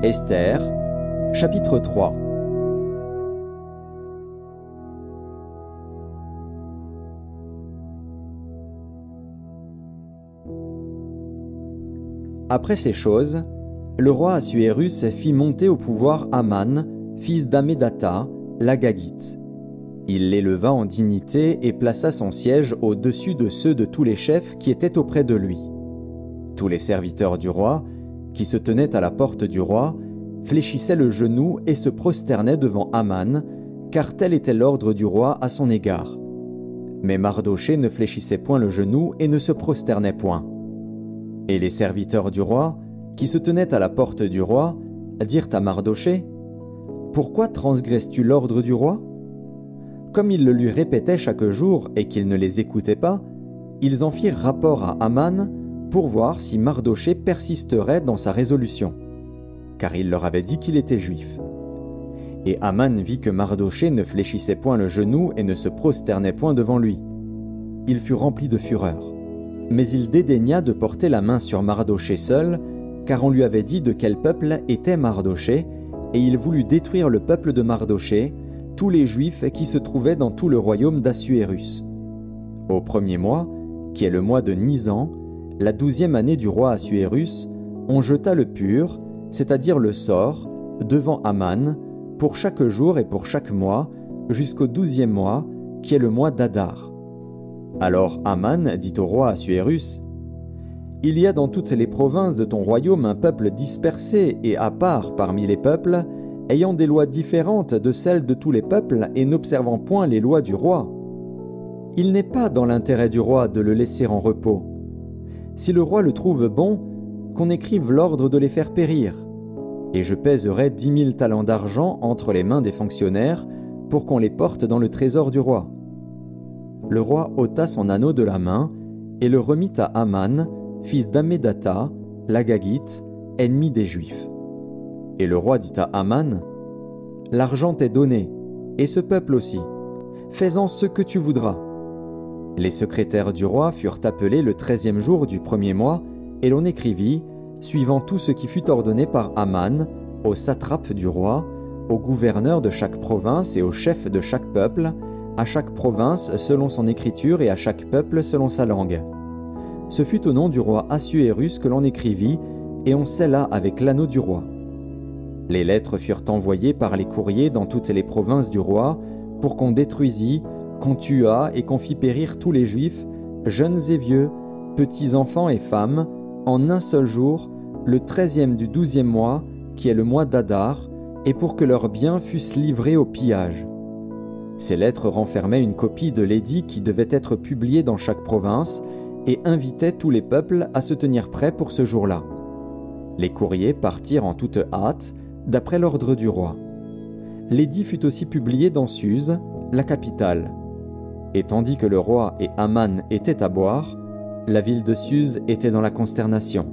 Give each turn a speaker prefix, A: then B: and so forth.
A: Esther, chapitre 3. Après ces choses, le roi Assuérus fit monter au pouvoir Aman, fils d'Hammédatha, l'Agagite. Il l'éleva en dignité et plaça son siège au-dessus de ceux de tous les chefs qui étaient auprès de lui. Tous les serviteurs du roi, qui se tenaient à la porte du roi, fléchissaient le genou et se prosternaient devant Aman, car tel était l'ordre du roi à son égard. Mais Mardochée ne fléchissait point le genou et ne se prosternait point. Et les serviteurs du roi, qui se tenaient à la porte du roi, dirent à Mardochée : « Pourquoi transgresses-tu l'ordre du roi ?» Comme ils le lui répétaient chaque jour et qu'il ne les écoutait pas, ils en firent rapport à Aman pour voir si Mardochée persisterait dans sa résolution, car il leur avait dit qu'il était juif. Et Aman vit que Mardochée ne fléchissait point le genou et ne se prosternait point devant lui. Il fut rempli de fureur. Mais il dédaigna de porter la main sur Mardochée seul, car on lui avait dit de quel peuple était Mardochée, et il voulut détruire le peuple de Mardochée, tous les Juifs qui se trouvaient dans tout le royaume d'Assuérus. Au premier mois, qui est le mois de Nisan, la 12e année du roi Assuérus, on jeta le pur, c'est-à-dire le sort, devant Aman, pour chaque jour et pour chaque mois, jusqu'au 12e mois, qui est le mois d'Adar. Alors Aman dit au roi Assuérus : « Il y a dans toutes les provinces de ton royaume un peuple dispersé et à part parmi les peuples, ayant des lois différentes de celles de tous les peuples et n'observant point les lois du roi. Il n'est pas dans l'intérêt du roi de le laisser en repos. Si le roi le trouve bon, qu'on écrive l'ordre de les faire périr. Et je pèserai 10 000 talents d'argent entre les mains des fonctionnaires pour qu'on les porte dans le trésor du roi. » Le roi ôta son anneau de la main et le remit à Aman, fils d'Hammédatha, l'Agagite, ennemi des Juifs. Et le roi dit à Aman : « L'argent t'est donné, et ce peuple aussi. Fais-en ce que tu voudras. » Les secrétaires du roi furent appelés le 13e jour du premier mois, et l'on écrivit, suivant tout ce qui fut ordonné par Aman, aux satrapes du roi, aux gouverneurs de chaque province et aux chefs de chaque peuple, à chaque province selon son écriture et à chaque peuple selon sa langue. Ce fut au nom du roi Assuérus que l'on écrivit, et on scella avec l'anneau du roi. Les lettres furent envoyées par les courriers dans toutes les provinces du roi, pour qu'on détruisît, qu'on tuât et qu'on fît périr tous les Juifs, jeunes et vieux, petits enfants et femmes, en un seul jour, le 13e du 12e mois, qui est le mois d'Adar, et pour que leurs biens fussent livrés au pillage. Ces lettres renfermaient une copie de l'édit qui devait être publié dans chaque province et invitaient tous les peuples à se tenir prêts pour ce jour-là. Les courriers partirent en toute hâte, d'après l'ordre du roi. L'édit fut aussi publié dans Suse, la capitale. Et tandis que le roi et Aman étaient à boire, la ville de Suse était dans la consternation.